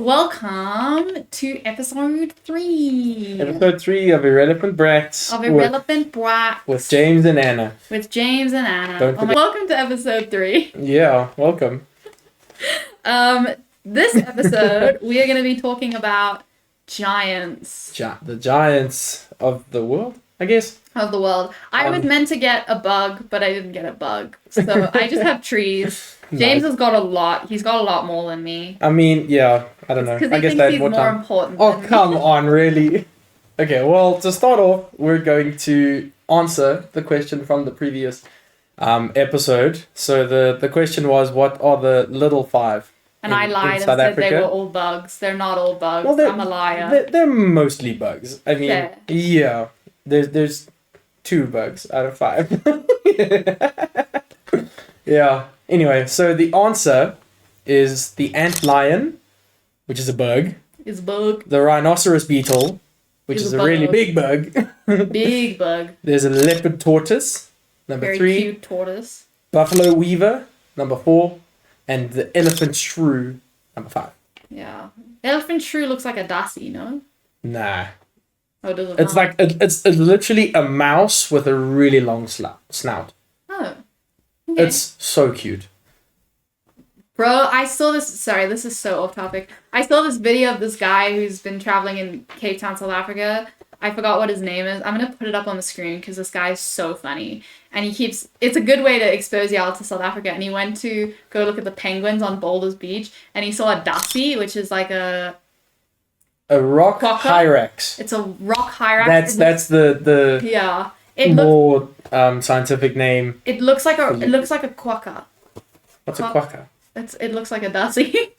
Welcome to episode 3. Episode 3 of Irrelevant Bracts. Of Irrelevant Bracts. With James and Anna. Welcome to episode 3. Yeah, welcome. This episode, we are going to be talking about giants. The giants of the world, I guess. Of the world. I was meant to get a bug, but I didn't get a bug. So I just have trees. James has got a lot. He's got a lot more than me. I mean, yeah, I don't know. Because I guess that he's more important Oh, than me. come on, really? Okay, well, to start off, we're going to answer the question from the previous episode. So the question was, what are the little five? And I lied and said they were all bugs. They're not all bugs. Well, I'm a liar. They're mostly bugs. I mean, Fair. Yeah. There's 2 bugs out of 5. Yeah. Anyway, so the answer is the antlion, which is a bug. It's a bug. The rhinoceros beetle, which is a really big bug. Big bug. There's a leopard tortoise, number Very 3. cute tortoise. Buffalo weaver, number 4. And the elephant shrew, number 5. Yeah. Elephant shrew looks like a dassie, no? Nah. Oh, does it It's not? like it's literally a mouse with a really long snout. Oh. Okay. It's so cute. Bro, I saw this. Sorry, this is so off topic. I saw this video of this guy who's been traveling in Cape Town, South Africa. I forgot what his name is. I'm going to put it up on the screen because this guy is so funny. And it's a good way to expose y'all to South Africa. And he went to go look at the penguins on Boulders Beach. And he saw a dassie, which is like a rock quokka? hyrax. It's a rock hyrax. That's the Yeah. more scientific name. It looks like a quokka. What's a quokka? It looks like a dassie.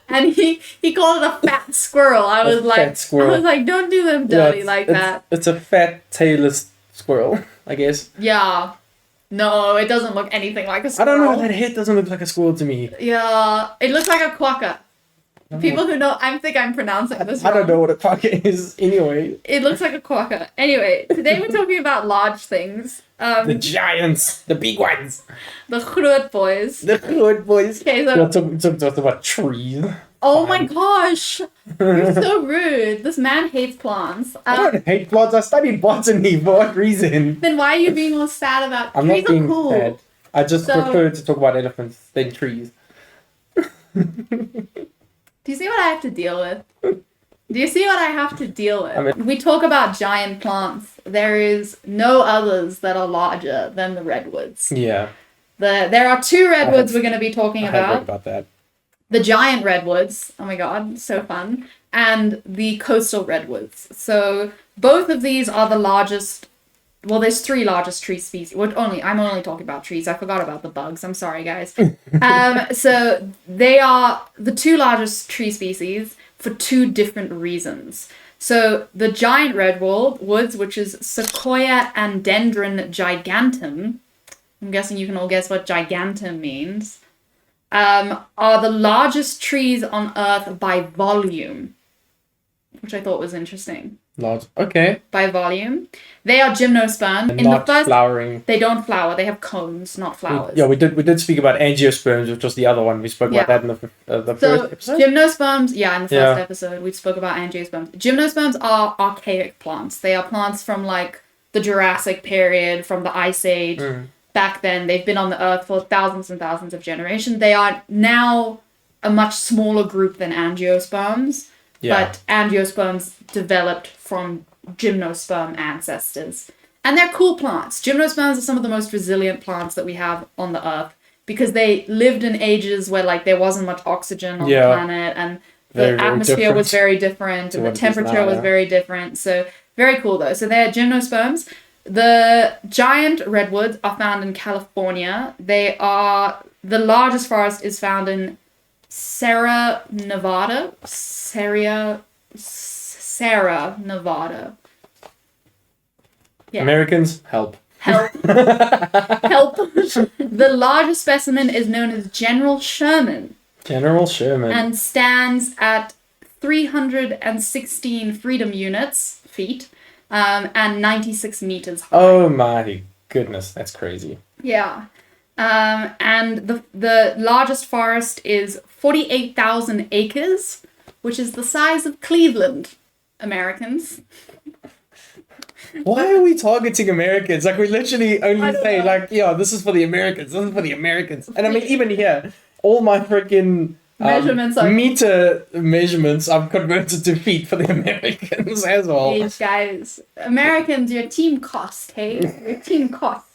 And he called it a fat squirrel. I was like, don't do them dirty that. It's a fat tailless squirrel, I guess. Yeah. No, it doesn't look anything like a squirrel. I don't know, that head doesn't look like a squirrel to me. Yeah, it looks like a quokka. People who know, I think I'm pronouncing this wrong. I don't know what a quokka is anyway. It looks like a quokka. Anyway, today we're talking about large things. The giants, the big ones. The groot boys. The good boys. Okay, so... We'll talk about trees. Oh my gosh! You're so rude. This man hates plants. I don't hate plants. I studied botany. For what reason? Then why are you being all sad about I'm trees? not being Cool. sad. I just prefer to talk about elephants than trees. Do you see what I have to deal with? Do you see what I have to deal with? I mean- We talk about giant plants. There is no others that are larger than the redwoods. Yeah. There are 2 redwoods we're going to be talking I had read about. about that. The giant redwoods. Oh my god, so fun. And the coastal redwoods. So both of these are the largest. Well, there's 3 largest tree species. I'm only talking about trees. I forgot about the bugs. I'm sorry, guys. So they are the 2 largest tree species for 2 different reasons. So the giant redwoods, which is Sequoia andendron gigantum, I'm guessing you can all guess what gigantum means, are the largest trees on Earth by volume, which I thought was interesting. Large. Okay. By volume. They are gymnosperm. And not flowering. They don't flower. They have cones, not flowers. Yeah, we did speak about angiosperms, which was the other one. We spoke about that in the first episode. Gymnosperms, in the first episode, we spoke about angiosperms. Gymnosperms are archaic plants. They are plants from like the Jurassic period, from the Ice Age. Back then, they've been on the Earth for thousands and thousands of generations. They are now a much smaller group than angiosperms. Yeah. But angiosperms developed from gymnosperm ancestors. And they're cool plants. Gymnosperms are some of the most resilient plants that we have on the Earth because they lived in ages where like there wasn't much oxygen on the planet and the atmosphere was very different and the temperature was very different. So very cool though. So they're gymnosperms. The giant redwoods are found in California. The largest forest is found in Serra Nevada. Yeah. Americans, help. Help. The largest specimen is known as General Sherman. General Sherman. And stands at 316 freedom units, feet, and 96 meters high. Oh my goodness, that's crazy. Yeah. And the largest forest is 48,000 acres, which is the size of Cleveland, Americans. Why are we targeting Americans? Like, we literally I only don't say, know. like, yeah, this is for the Americans. This is for the Americans. And I mean, even here, all my freaking Measurements are- meter measurements I've converted to feet for the Americans as well. Hey, guys, Americans, your team cost, hey? Your team cost.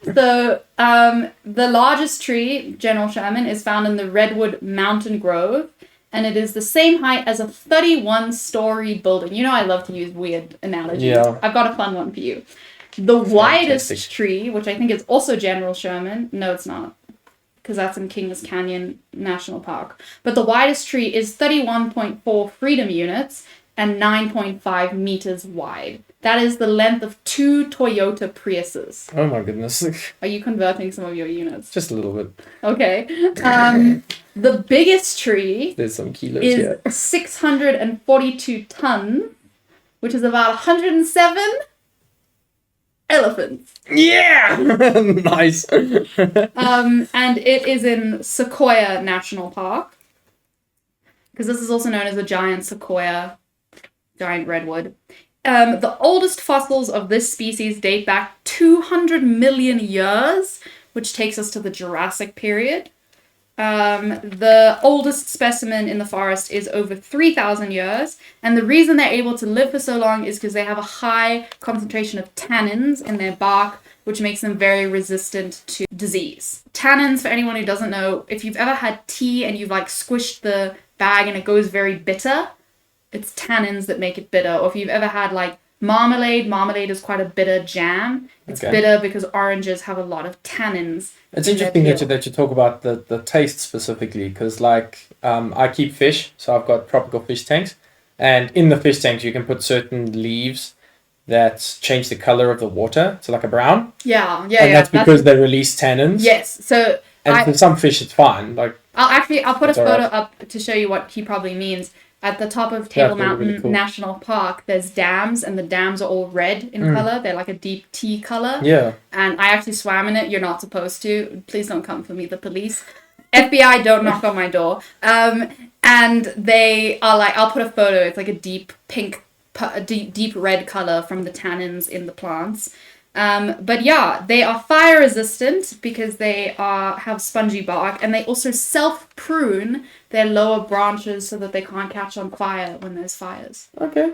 So, the largest tree, General Sherman, is found in the Redwood Mountain Grove, and it is the same height as a 31-story building. You know I love to use weird analogies. Yeah. I've got a fun one for you. The widest Fantastic. tree, which I think is also General Sherman. No, it's not, because that's in Kings Canyon National Park. But the widest tree is 31.4 freedom units and 9.5 meters wide. That is the length of 2 Toyota Priuses. Oh my goodness. Are you converting some of your units? Just a little bit. Okay. The biggest tree There's some kilos is here. 642 tons, which is about 107 elephants. Yeah! Nice. And it is in Sequoia National Park, because this is also known as a giant sequoia, giant redwood. The oldest fossils of this species date back 200 million years, which takes us to the Jurassic period. The oldest specimen in the forest is over 3,000 years, and the reason they're able to live for so long is because they have a high concentration of tannins in their bark, which makes them very resistant to disease. Tannins, for anyone who doesn't know, if you've ever had tea and you've like squished the bag and it goes very bitter, it's tannins that make it bitter. Or if you've ever had like marmalade is quite a bitter jam. It's bitter because oranges have a lot of tannins. It's interesting that you talk about the taste specifically, because like I keep fish, so I've got tropical fish tanks, and in the fish tanks you can put certain leaves that change the color of the water to like a brown. Yeah. And that's because they release tannins. Yes. So and for some fish it's fine. Like I'll put a It's photo alright. up to show you what he probably means. At the top of Table Mountain really cool. National Park, there's dams, and the dams are all red in color. They're like a deep tea color. Yeah. And I actually swam in it. You're not supposed to. Please don't come for me, the police. FBI, don't knock on my door. And they are like, I'll put a photo. It's like a deep pink, deep red color from the tannins in the plants. But yeah, they are fire resistant because they have spongy bark, and they also self-prune their lower branches so that they can't catch on fire when there's fires. Okay.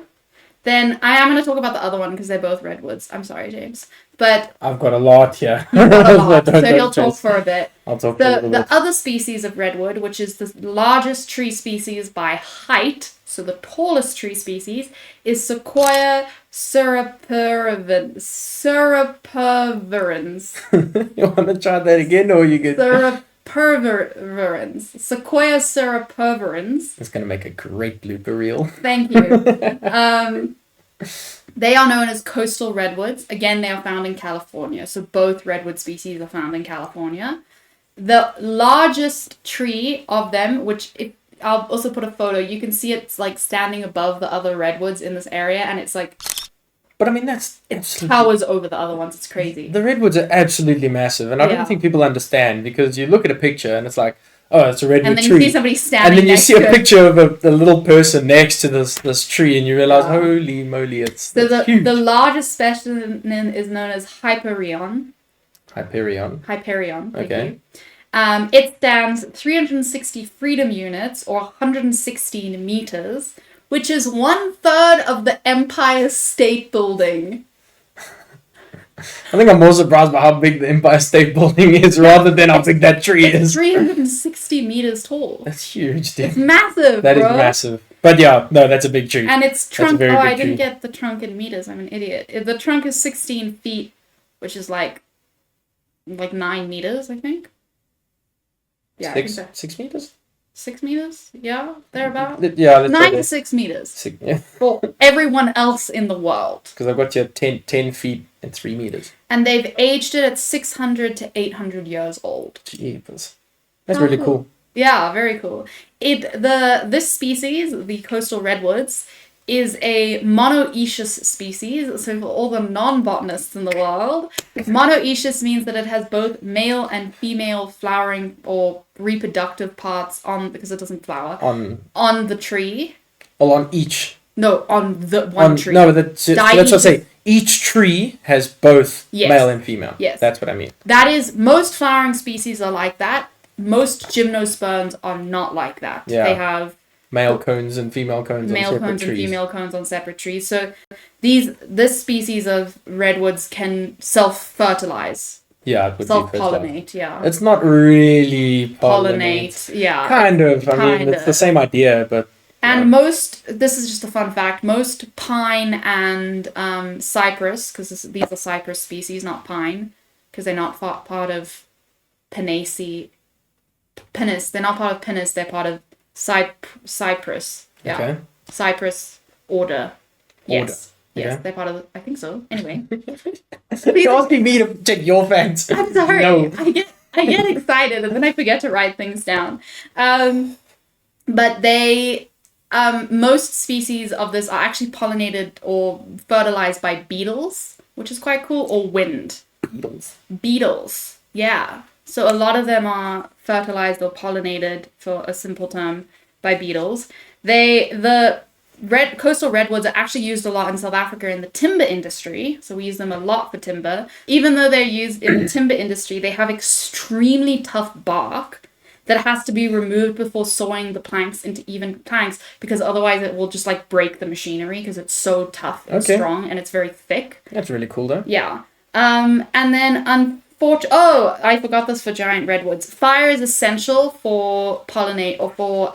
Then I am going to talk about the other one because they're both redwoods. I'm sorry, James. But I've got a lot here. got a lot, so Don't he'll talk stress. for a bit. I'll talk for a little The bit. other species of redwood, which is the largest tree species by height, so the tallest tree species, is Sequoia surapervirens. You want to try that again, or you good? Surapervirens. Sequoia surapervirens. It's going to make a great blooper reel. Thank you. They are known as coastal redwoods. Again, they are found in California. So both redwood species are found in California. The largest tree of them, I'll also put a photo, you can see it's like standing above the other redwoods in this area, and it's like But I mean, that's it absolutely... towers over the other ones. It's crazy. The redwoods are absolutely massive, and I Yeah. don't think people understand, because you look at a picture and it's like, oh, it's a redwood And then tree. you see somebody standing And then you next see a to it. picture of a little person next to this tree, and you realize, Yeah. holy moly, it's So huge. the largest specimen is known as Hyperion. Hyperion. Hyperion. Thank Okay. you. It stands 360 freedom units, or 116 meters, which is 1/3 of the Empire State Building. I think I'm more surprised by how big the Empire State Building is rather than how big that tree It's is. 360 meters tall. That's huge, It's dude. massive, That is bro. massive. But yeah, no, that's a big tree. And its a trunk, very I big didn't tree. get the trunk in meters. I'm an idiot. The trunk is 16 feet, which is like 9 meters, I think. Yeah, I think so. 6 meters? 6 meters? Yeah, thereabout. Yeah, let's 9 say to 6 meters. six, yeah. For everyone else in the world. Because I've got you at 10 feet and 3 meters. And they've aged it at 600 to 800 years old. Jeepers. That's How really cool. cool. Yeah, very cool. This species, the coastal redwoods, is a monoecious species. So for all the non-botanists in the world, monoecious means that it has both male and female flowering or reproductive parts because it doesn't flower on the tree. Or on each. No, on the one tree. No, that's what I say. Each tree has both male and female. Yes. That's what I mean. That is, most flowering species are like that. Most gymnosperms are not like that. Yeah. They have male cones and female cones on separate trees. Male cones and female cones on separate trees. So this species of redwoods can self-fertilize. Yeah, it would self-pollinate, yeah. It's not really pollinate, yeah. Kind of. I mean, it's the same idea, but... And this is just a fun fact, most pine and cypress, because these are cypress species, not pine, because they're not part of Pinnaceae. Pinus, they're not part of Pinus, they're part of cypress. Yeah. Okay. Cypress order. Yes. Yes, okay. They're part of I think so. Anyway. You're asking me to check your facts. I'm sorry. No. I get excited and then I forget to write things down. But they most species of this are actually pollinated or fertilized by beetles, which is quite cool, or wind. Beetles. Yeah. So a lot of them are fertilized or pollinated, for a simple term, by beetles. The coastal redwoods are actually used a lot in South Africa in the timber industry. So we use them a lot for timber. Even though they're used in the timber industry, they have extremely tough bark that has to be removed before sawing the planks into even planks, because otherwise it will just like break the machinery because it's so tough and strong and it's very thick. That's really cool though. Yeah. And then I forgot this for giant redwoods. Fire is essential for pollinate or for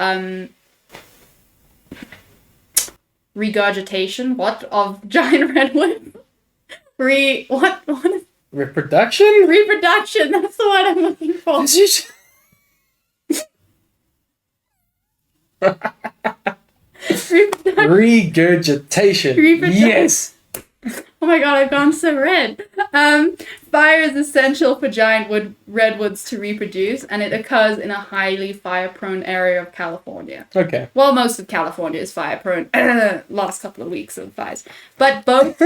regurgitation. What of giant redwood? What is reproduction? Reproduction. That's the word I'm looking for. Regurgitation. Yes. Oh my god, I've gone so red. Fire is essential for giant redwoods to reproduce, and it occurs in a highly fire-prone area of California. Okay. Well, most of California is fire-prone. Last couple of weeks of fires. But both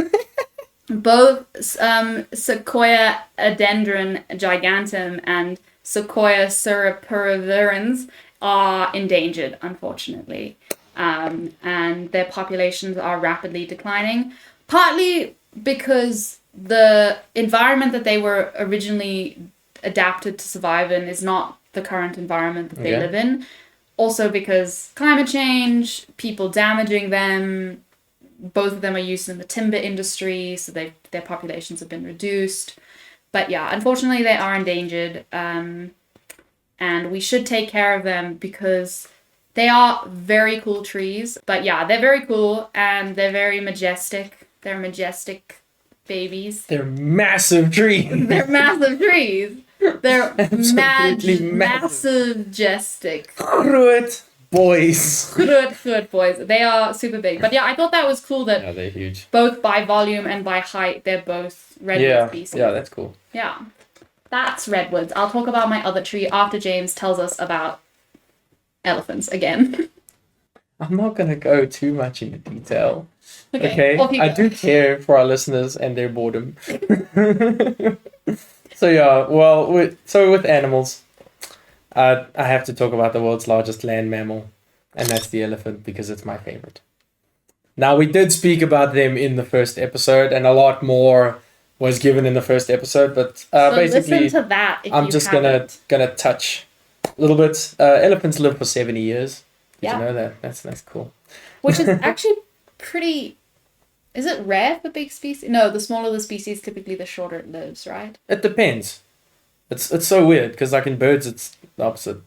Sequoia adendrarum giganteum and Sequoia cirriperevirens are endangered, unfortunately. And their populations are rapidly declining. Partly because the environment that they were originally adapted to survive in is not the current environment that they live in. Also because climate change, people damaging them, both of them are used in the timber industry, so their populations have been reduced. But yeah, unfortunately they are endangered, and we should take care of them because they are very cool trees. But yeah, they're very cool and they're very majestic. They're majestic babies. They're massive trees. They're massive trees. They're massive, majestic. Groot boys. Groot boys. They are super big. But yeah, I thought that was cool that they're huge. Both by volume and by height, they're both redwood species. Yeah, that's cool. Yeah. That's redwoods. I'll talk about my other tree after James tells us about elephants again. I'm not going to go too much into detail. Okay. I do care for our listeners and their boredom. So yeah, well, with animals, I have to talk about the world's largest land mammal, and that's the elephant because it's my favorite. Now, we did speak about them in the first episode, and a lot more was given in the first episode, but so basically, listen to that if I'm just gonna touch a little bit. Elephants live for 70 years. Did you know that? That's cool. Which is actually pretty... Is it rare for big species? No, the smaller the species, typically the shorter it lives, right? It depends. It's so weird, because like in birds, it's the opposite.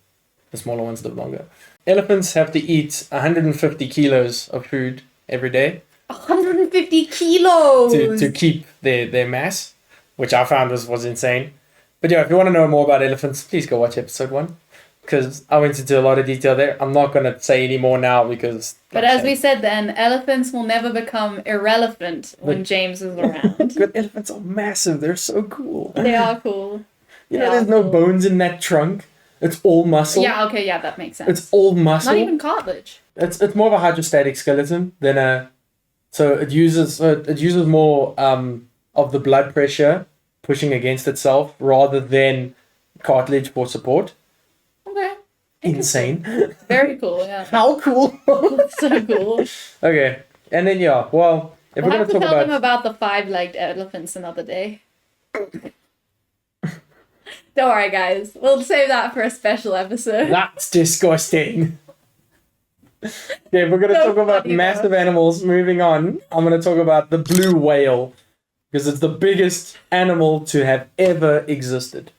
The smaller ones live longer. Elephants have to eat 150 kilos of food every day. 150 kilos! To keep their mass, which I found was insane. But yeah, if you want to know more about elephants, please go watch episode 1. Because I went into a lot of detail there. I'm not going to say any more now because... But as we said then, elephants will never become irrelevant when James is around. Good elephants are massive. They're so cool. They are cool. There's no bones in that trunk. It's all muscle. Yeah, okay, yeah, that makes sense. It's all muscle. Not even cartilage. It's more of a hydrostatic skeleton than a. So it uses more of the blood pressure pushing against itself rather than cartilage for support. Okay. Insane. Very cool, yeah. How cool. So cool. Okay. And then if We'll we're have gonna to talk tell about them about the 5-legged elephants another day. Don't worry, guys. We'll save that for a special episode. that's disgusting. Okay, we're gonna So talk about funny, massive though. animals. Moving on, I'm gonna talk about the blue whale because it's the biggest animal to have ever existed.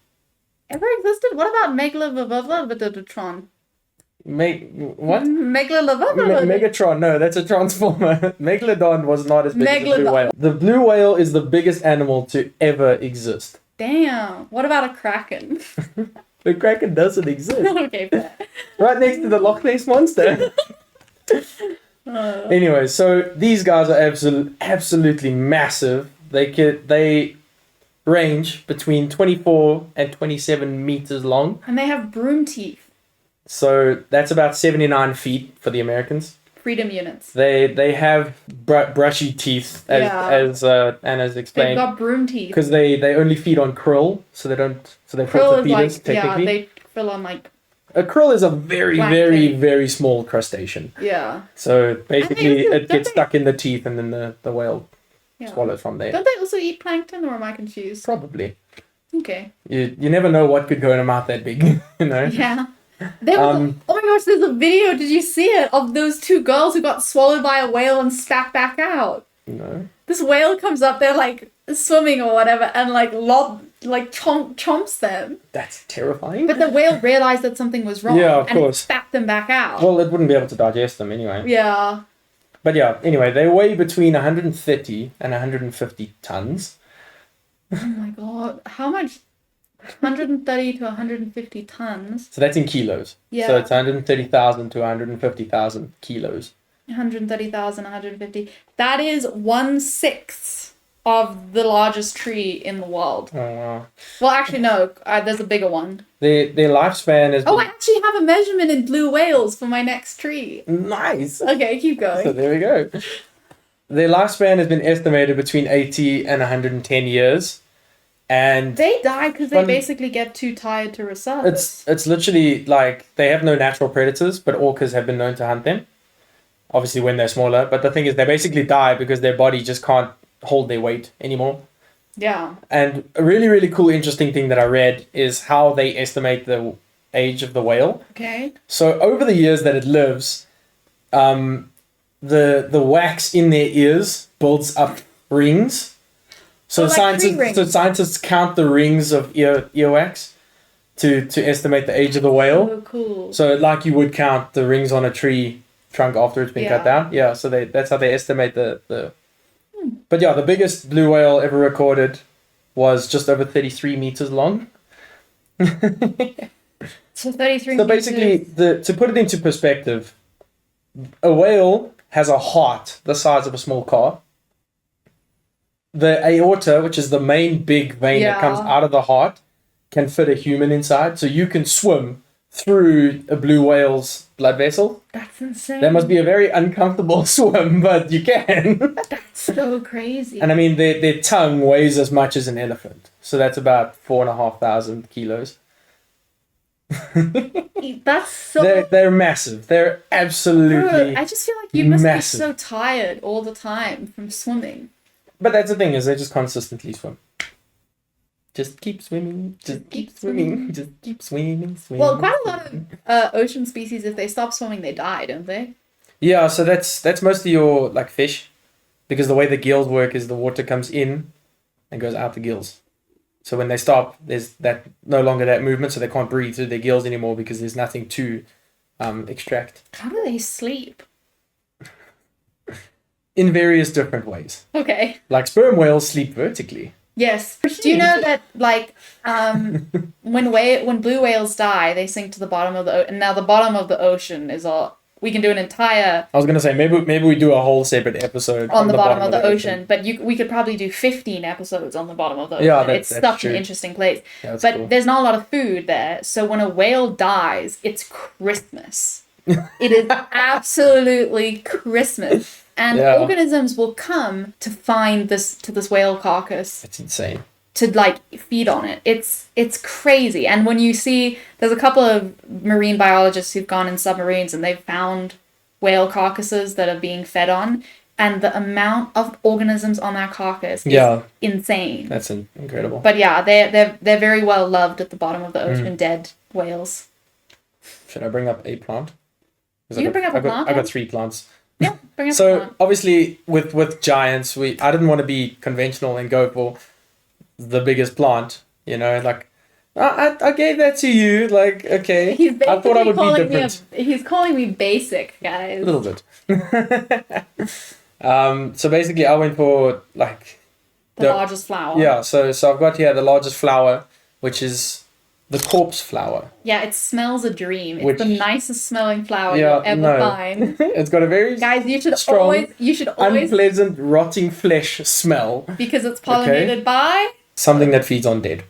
Ever existed? What about Megalodon? What? Megalodon? Megatron? No, that's a transformer. Megalodon was not as big as the blue Megalodon. whale. The blue whale is the biggest animal to ever exist. Damn. What about a kraken? The kraken doesn't exist. Okay, fair. Right next to the Loch Ness monster. Anyway, so these guys are absolutely massive. They range between 24 and 27 meters long. And they have broom teeth. So that's about 79 feet for the Americans. Freedom units. They have brushy teeth, as Anna's They've explained, got broom teeth. because they only feed on krill, so they're Krill is feeders like, technically. they fill on like, A krill is a very, very, Plankton. very small crustacean. yeah. So basically, also- it gets don't they- stuck in the teeth, and then the whale Yeah. swallows from there. Don't they also eat plankton, or am I confused? Probably. Okay. You never know what could go in a mouth that big, you know? Yeah. There was oh my gosh, there's a video, did you see it? Of those 2 girls who got swallowed by a whale and spat back out. No. This whale comes up, they're like swimming or whatever, and chomps them. That's terrifying. But the whale realized that something was wrong. Yeah, of and course. it spat them back out. Well, it wouldn't be able to digest them anyway. Yeah. But yeah, anyway, they weigh between 130 and 150 tons. Oh my god. How much? 130 to 150 tons. So that's in kilos. Yeah. So it's 130,000 to 150,000 kilos. 130,000, 150. That is 1/6 of the largest tree in the world. Oh, wow. Well, actually, no. There's a bigger one. Their lifespan is... Oh, I actually have a measurement in blue whales for my next tree. Nice! Okay, keep So going. there we go. Their lifespan has been estimated between 80 and 110 years. And They die because they Fun- basically get too tired to resurface. it's literally like they have no natural predators, but orcas have been known to hunt them. Obviously when they're smaller. But the thing is they basically die because their body just can't hold their weight anymore. Yeah. And a really, really cool, interesting thing that I read is how they estimate the age of the whale. Okay. So over the years that it lives, the wax in their ears builds up rings. So Oh, like tree rings. scientists count the rings of earwax to estimate the age of the whale. Oh, cool. So like you would count the rings on a tree trunk after it's been cut Yeah. down. Yeah, so that's how they estimate the But yeah, the biggest blue whale ever recorded was just over 33 meters long. So 33 So basically, to put it into perspective, a whale has a heart the size of a small car. The aorta, which is the main big vein that comes Yeah. out of the heart, can fit a human inside. So you can swim through a blue whale's blood vessel. That's insane. That must be a very uncomfortable swim, but you can. so crazy. And I mean, their tongue weighs as much as an elephant. So that's about 4,500 kilos. That's so... They're massive. They're absolutely... Bro, I just feel like you must massive. be so tired all the time from swimming. But that's the thing, is they just consistently swim. Just keep swimming. Just keep swimming. Just keep swimming. Well, quite a lot of ocean species, if they stop swimming, they die, don't they? Yeah, so that's mostly your like fish, because the way the gills work is the water comes in and goes out the gills. So when they stop, there's that no longer that movement, so they can't breathe through their gills anymore because there's nothing to extract. How do they sleep? In various different ways. Okay. Like sperm whales sleep vertically. Yes. Do you know that, like, when blue whales die, they sink to the bottom of the ocean. And now the bottom of the ocean is all we can do an entire I was gonna say maybe we do a whole separate episode on the bottom of the ocean, but we could probably do 15 episodes on the bottom of the ocean. Yeah, it's such true. an interesting place. Yeah, but cool. there's not a lot of food there, so when a whale dies, it's Christmas. It is absolutely Christmas, and organisms will come to find this whale carcass. It's insane. To like feed on it. It's crazy. And when you see, there's a couple of marine biologists who've gone in submarines and they've found whale carcasses that are being fed on, and the amount of organisms on that carcass is insane. That's incredible. But yeah, they're very well loved at the bottom of the ocean, dead whales. Should I bring up a plant? You can bring up a plant. I got 3 plants. Yeah, bring up a So plant. obviously with giants, I didn't want to be conventional and go for the biggest plant, like I gave that to you, like, okay. I thought I would be different. He's calling me basic, guys. A little bit. So basically I went for like the largest flower. Yeah, so I've got here the largest flower, which is the corpse flower. Yeah, it smells a dream. It's the nicest smelling flower you'll ever find. It's got a very guys, you should strong, always unpleasant, rotting flesh smell. Because it's pollinated by something that feeds on dead.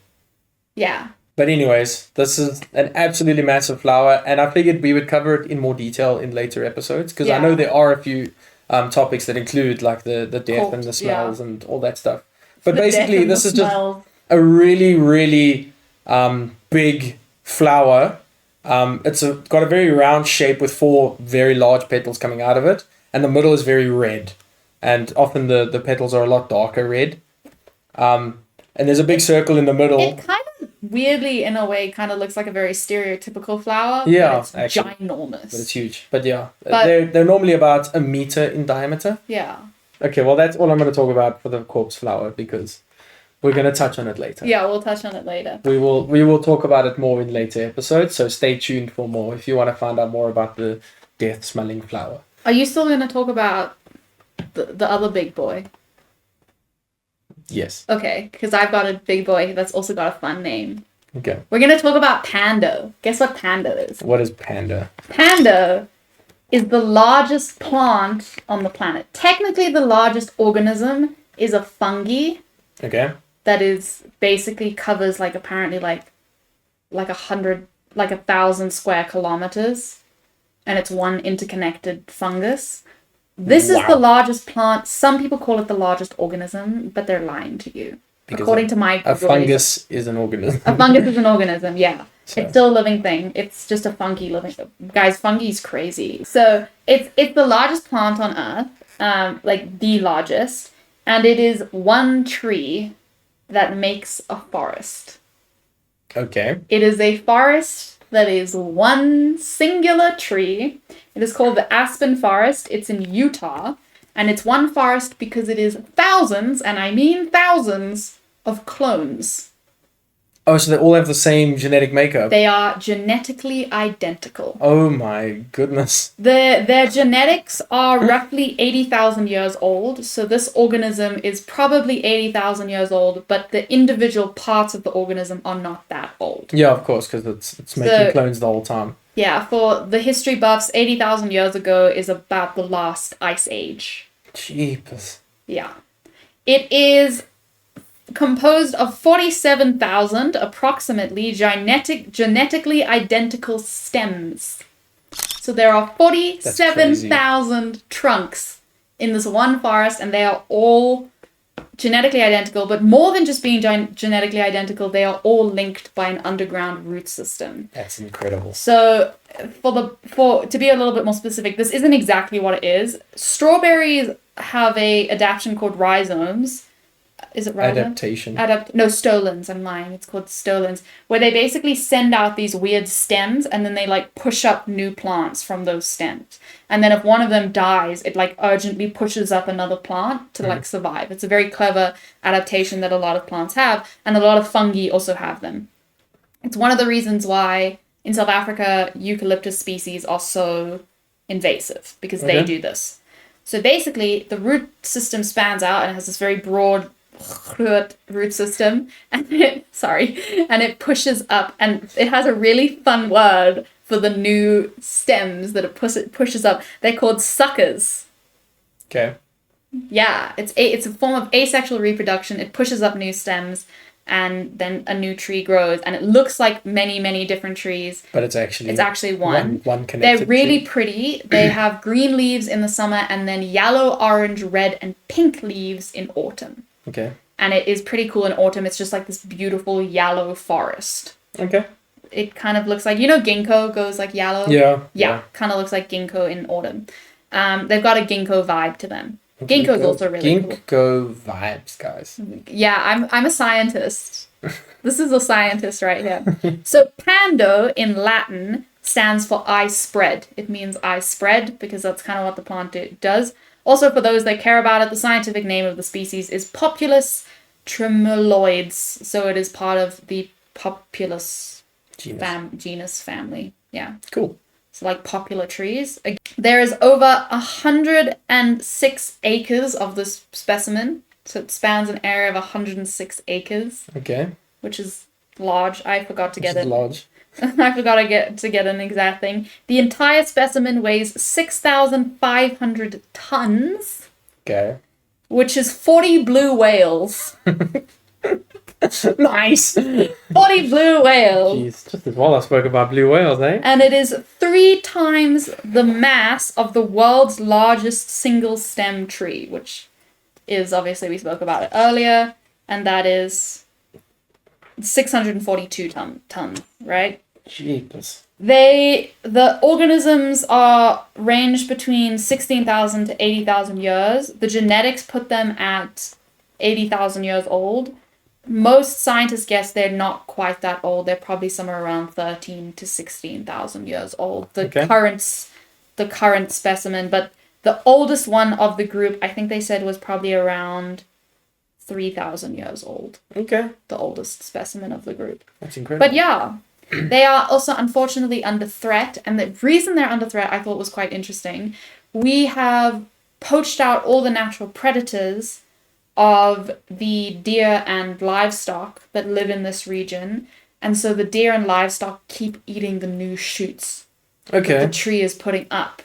Yeah. But anyways, this is an absolutely massive flower, and I figured we would cover it in more detail in later episodes, because I know there are a few topics that include like the death and the smells and all that stuff. But basically, this is just a really, really big flower. It's got a very round shape with 4 very large petals coming out of it, and the middle is very red, and often the petals are a lot darker red. And there's a big circle in the middle. It kind of weirdly, in a way, kind of looks like a very stereotypical flower. Yeah, but it's ginormous. But it's huge. But they're normally about 1 meter in diameter. Yeah. Okay, well that's all I'm going to talk about for the corpse flower, because we're going to touch on it later. Yeah, we'll touch on it later. We will talk about it more in later episodes, so stay tuned for more if you want to find out more about the death-smelling flower. Are you still going to talk about the other big boy? Yes. Okay, because I've got a big boy that's also got a fun name. Okay. We're going to talk about Pando. Guess what Pando is? What is Pando? Pando is the largest plant on the planet. Technically, the largest organism is a fungi. Okay. That is basically covers like apparently like 1,000 square kilometers, and it's one interconnected fungus. This is the largest plant. Some people call it the largest organism, but they're lying to you. Because according to my a fungus is an organism. A fungus is an organism, yeah. So. It's still a living thing. It's just a funky living. Guys, fungi's crazy. So it's the largest plant on Earth, like the largest, and it is one tree that makes a forest. Okay. It is a forest that is one singular tree. It is called the aspen forest. It's in Utah. And it's one forest because it is thousands, and I mean thousands, of clones. Oh, so they all have the same genetic makeup? They are genetically identical. Oh my goodness. Their genetics are roughly 80,000 years old. So this organism is probably 80,000 years old, but the individual parts of the organism are not that old. Yeah, of course, because it's making clones the whole time. Yeah, for the history buffs, 80,000 years ago is about the last ice age. Jeepers. Yeah. It is composed of 47,000 approximately genetically identical stems. So there are 47,000 trunks in this one forest, and they are all genetically identical, but more than just being genetically identical, they are all linked by an underground root system. That's incredible. So to be a little bit more specific, this isn't exactly what it is. Strawberries have a adaptation called rhizomes. Is it rhizomes? Adaptation. Stolons. I'm lying. It's called stolons, where they basically send out these weird stems, and then they like push up new plants from those stems. And then if one of them dies, it like urgently pushes up another plant to like survive. It's a very clever adaptation that a lot of plants have, and a lot of fungi also have them. It's one of the reasons why in South Africa eucalyptus species are so invasive, because they do this. So basically, the root system spans out and it has this very broad root system, and it pushes up, and it has a really fun word for for the new stems that it pushes up. They're called suckers. Okay. Yeah, it's a form of asexual reproduction. It pushes up new stems, and then a new tree grows, and it looks like many, many different trees. But it's actually one. One connected They're really tree. pretty. They have green leaves in the summer, and then yellow, orange, red, and pink leaves in autumn. Okay. And it is pretty cool in autumn. It's just like this beautiful yellow forest. Okay. It kind of looks like, you know, ginkgo goes like yellow? Yeah. Kind of looks like ginkgo in autumn. They've got a ginkgo vibe to them. Ginkgo's also really cool. Ginkgo vibes, guys. Yeah, I'm a scientist. This is a scientist right here. So Pando in Latin stands for eye spread. It means eye spread because that's kind of what the plant does. Also, for those that care about it, the scientific name of the species is Populus tremuloides. So it is part of the Populus genus family. Yeah. Cool. So like popular trees. There is over 106 acres of this specimen. So it spans an area of 106 acres. Okay. Which is large. I forgot to get it. Large. I forgot to get an exact thing. The entire specimen weighs 6,500 tons. Okay. Which is 40 blue whales. Nice. 40 blue whales. Jeez, just as well I spoke about blue whales, eh? And it is 3 times the mass of the world's largest single stem tree, which is obviously we spoke about it earlier, and that is 642 tons, right? Jeepers. The organisms are ranged between 16,000 to 80,000 years. The genetics put them at 80,000 years old. Most scientists guess they're not quite that old. They're probably somewhere around 13 to 16,000 years old. The current specimen, but the oldest one of the group, I think they said was probably around 3,000 years old. Okay. The oldest specimen of the group. That's incredible. But yeah, they are also unfortunately under threat. And the reason they're under threat I thought was quite interesting. We have poached out all the natural predators of the deer and livestock that live in this region. And so the deer and livestock keep eating the new shoots that the tree is putting up.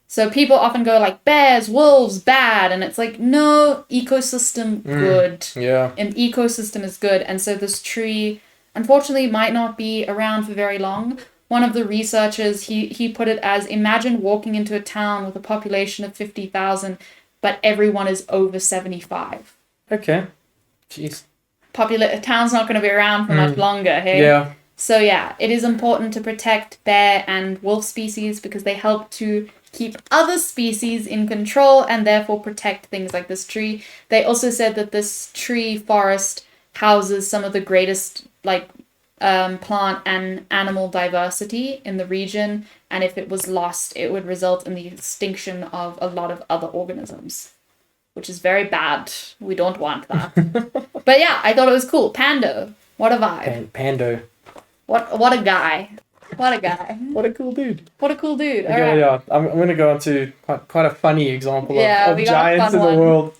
So people often go like, bears, wolves, bad. And it's like, no, ecosystem, good. Yeah. An ecosystem is good. And so this tree, unfortunately, might not be around for very long. One of the researchers, he put it as, imagine walking into a town with a population of 50,000, but everyone is over 75. Okay. Jeez. A town's not going to be around for much longer, hey? Yeah. So yeah, it is important to protect bear and wolf species because they help to keep other species in control and therefore protect things like this tree. They also said that this tree forest houses some of the greatest plant and animal diversity in the region, and if it was lost, it would result in the extinction of a lot of other organisms, which is very bad. We don't want that. But yeah, I thought it was cool. Pando, what a vibe. Pando. What a guy. What a guy. What a cool dude. What a cool dude. Okay, right. yeah. I'm going to go on to quite a funny example of we got giants in the one. world.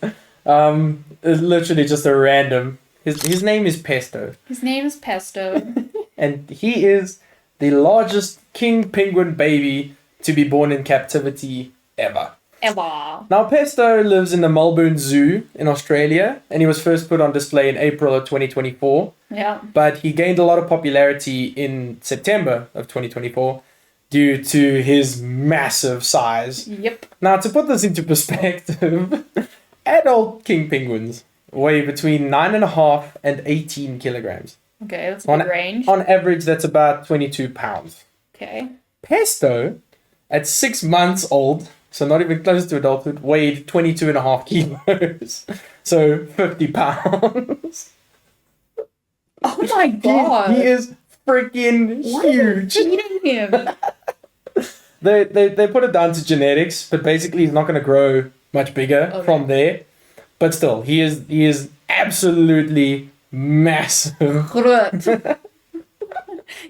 It's literally just a random. His name is Pesto. His name is Pesto. And he is the largest king penguin baby to be born in captivity ever. Now, Pesto lives in the Melbourne Zoo in Australia, and he was first put on display in April of 2024. Yeah. But he gained a lot of popularity in September of 2024 due to his massive size. Yep. Now, to put this into perspective, adult king penguins weigh between 9.5 and 18 kilograms. Okay, that's a big range. On average, that's about 22 pounds. Okay. Pesto, at 6 months old, so not even close to adulthood, weighed 22.5 kilos. So 50 pounds. Oh my god. He is freaking huge. Eating him. They put it down to genetics, but basically he's not going to grow much bigger from there. But still, he is absolutely massive.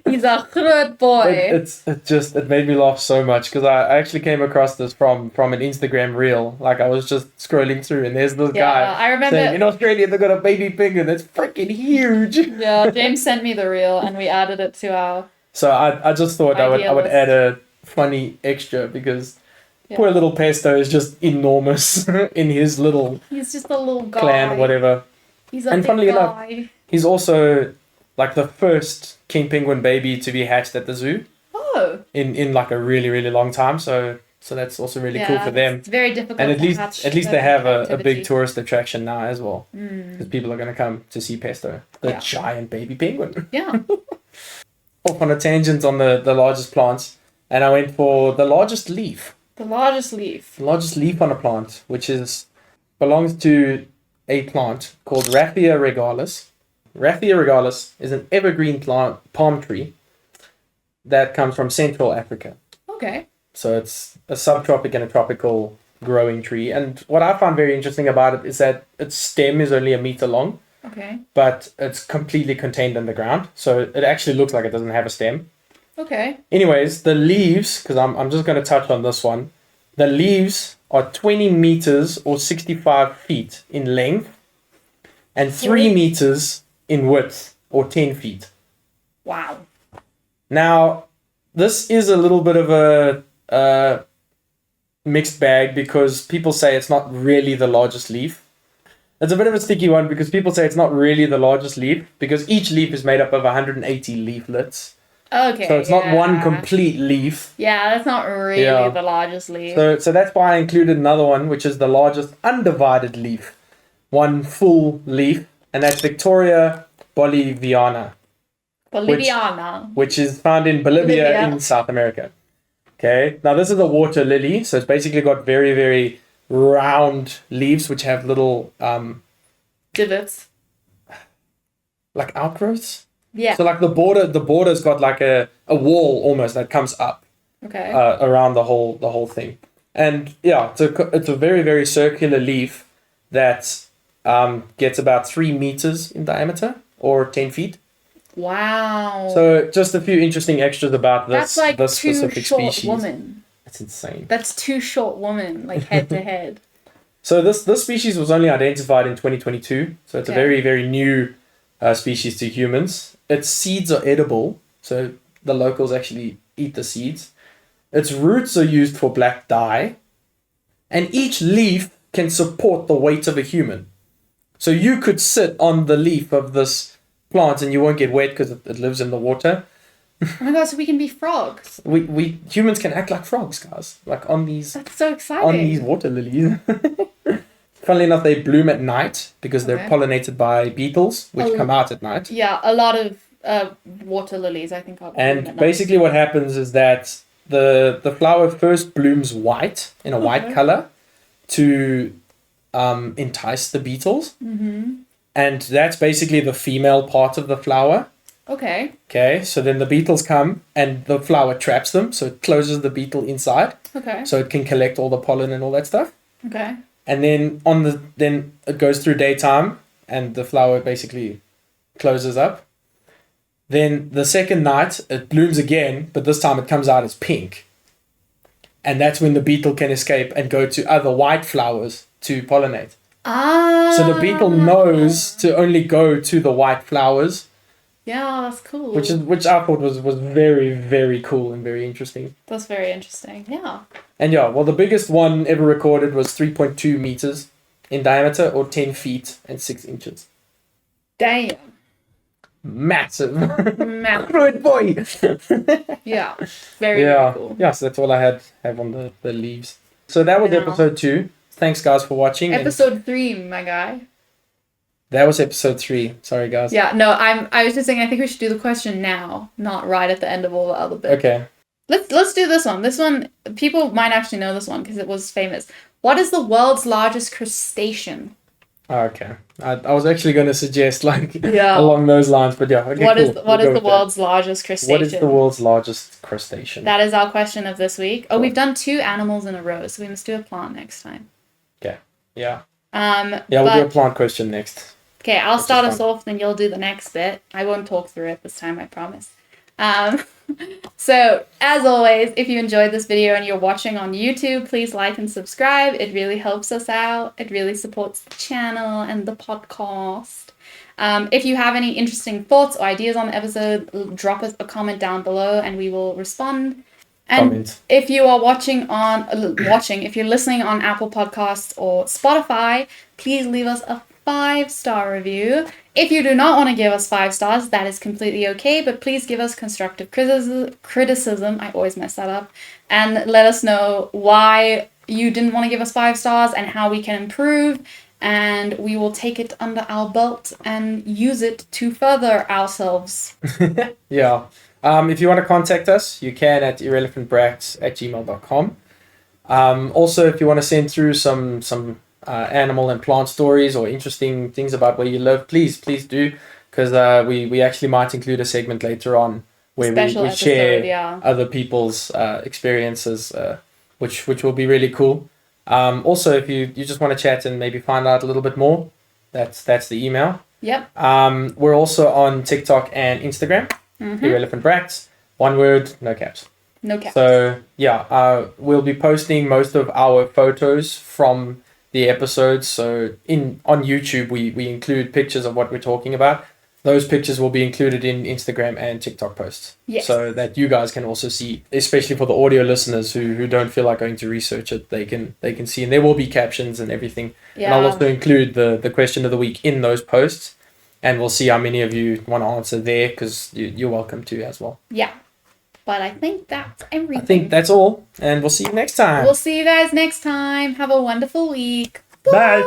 He's a groot boy. It made me laugh so much because I actually came across this from an Instagram reel. Like I was just scrolling through and there's this guy I remember saying in Australia they've got a baby penguin that's freaking huge. Yeah, James sent me the reel and we added it to our So I just thought I would Idealist. add a funny extra because Yeah. poor little Pesto is just enormous in his little He's just a little guy. clan, whatever. He's a And big funnily enough, guy. he's also like the first king penguin baby to be hatched at the zoo Oh. in like a really, really long time. So that's also really cool for them. It's very difficult. And to hatch at least them they have in a big captivity. tourist attraction now as well. Mm. Because people are going to come to see Pesto, the Yeah. giant baby penguin. Yeah. Off on a tangent on the largest plants, and I went for the largest leaf. The largest leaf. The largest leaf on a plant, which belongs to a plant called Raphia regalis. Raphia regalis is an evergreen palm tree that comes from Central Africa. Okay. So it's a subtropic and a tropical growing tree. And what I found very interesting about it is that its stem is only 1 meter long, Okay. but it's completely contained in the ground. So it actually looks like it doesn't have a stem. Okay. Anyways, the leaves, because I'm just going to touch on this one. The leaves are 20 meters or 65 feet in length and 3 meters in width or 10 feet. Wow. Now, this is a little bit of a mixed bag because people say it's not really the largest leaf. It's a bit of a sticky one because people say it's not really the largest leaf because each leaf is made up of 180 leaflets. Okay. So it's not one complete leaf. Yeah, that's not really the largest leaf. So that's why I included another one, which is the largest undivided leaf. One full leaf, and that's Victoria boliviana. Boliviana. Which is found in Bolivia in South America. Okay, now this is a water lily, so it's basically got very, very round leaves which have little divots, like outgrowths. Yeah. So like the border's got like a wall almost that comes up. Okay. Around the whole thing, and yeah, it's a very, very circular leaf that gets about 3 meters in diameter or 10 feet. Wow. So just a few interesting extras about this. That's like this two specific short species. women. That's insane. That's 2 short women, like head to head. So this species was only identified in 2022. So it's a very, very new species to humans. Its seeds are edible, so the locals actually eat the seeds. Its roots are used for black dye, and each leaf can support the weight of a human. So you could sit on the leaf of this plant and you won't get wet because it lives in the water. Oh my god, so we can be frogs. We humans can act like frogs, guys. Like on these. That's so exciting. On these water lilies. Funnily enough, they bloom at night because they're pollinated by beetles, which come out at night. Yeah, a lot of water lilies, I think. And basically what happens is that the flower first blooms white, in a white color, to entice the beetles. Mm-hmm. And that's basically the female part of the flower. Okay. Okay, so then the beetles come and the flower traps them, so it closes the beetle inside. Okay. So it can collect all the pollen and all that stuff. Okay. And then then it goes through daytime and the flower basically closes up. Then the second night it blooms again, but this time it comes out as pink. And that's when the beetle can escape and go to other white flowers to pollinate. Ah. So the beetle knows to only go to the white flowers. Yeah, that's cool. Which I thought was very, very cool and very interesting. That's very interesting. Yeah. And yeah, well, the biggest one ever recorded was 3.2 meters in diameter or 10 feet and 6 inches. Damn. Massive. Massive. Good boy. Yeah. Very cool. Yeah, so that's all I have on the leaves. So that was episode 2. Thanks, guys, for watching. Episode 3, my guy. That was episode 3. Sorry, guys. Yeah, no, I was just saying I think we should do the question now, not right at the end of all the other bits. Okay. Let's do this one. This one, people might actually know this one because it was famous. What is the world's largest crustacean? Okay. I was actually going to suggest Yeah. along those lines, but yeah. Okay, What is cool. the world's largest crustacean? What is the world's largest crustacean? That is our question of this week. Oh, we've done 2 animals in a row, so we must do a plant next time. Okay. Yeah. Yeah, we'll do a plant question next. Okay, I'll start us off, then you'll do the next bit. I won't talk through it this time, I promise. So, as always, if you enjoyed this video and you're watching on YouTube, please like and subscribe. It really helps us out. It really supports the channel and the podcast. If you have any interesting thoughts or ideas on the episode, drop us a comment down below and we will respond. And Comment. if you are if you're listening on Apple Podcasts or Spotify, please leave us a 5-star review. If you do not want to give us 5 stars, that is completely okay, but please give us constructive criticism. I always mess that up. And let us know why you didn't want to give us 5 stars and how we can improve. And we will take it under our belt and use it to further ourselves. Yeah. If you want to contact us, you can at irrelevantbracts@gmail.com. Also, if you want to send through some animal and plant stories or interesting things about where you live, please do, because we actually might include a segment later on where we share other people's experiences, which will be really cool. Also, if you just want to chat and maybe find out a little bit more, that's the email. Yep. We're also on TikTok and Instagram. Irrelevant Bracts. One word, no caps. No caps. So yeah, we'll be posting most of our photos from the episodes. So on YouTube, we include pictures of what we're talking about. Those pictures will be included in Instagram and TikTok posts. Yes. So that you guys can also see, especially for the audio listeners who don't feel like going to research it, they can see, and there will be captions and everything. Yeah. And I'll also include the question of the week in those posts, and we'll see how many of you want to answer there, because you're welcome to as well. Yeah. But I think that's everything. I think that's all, and we'll see you next time. We'll see you guys next time. Have a wonderful week. Bye.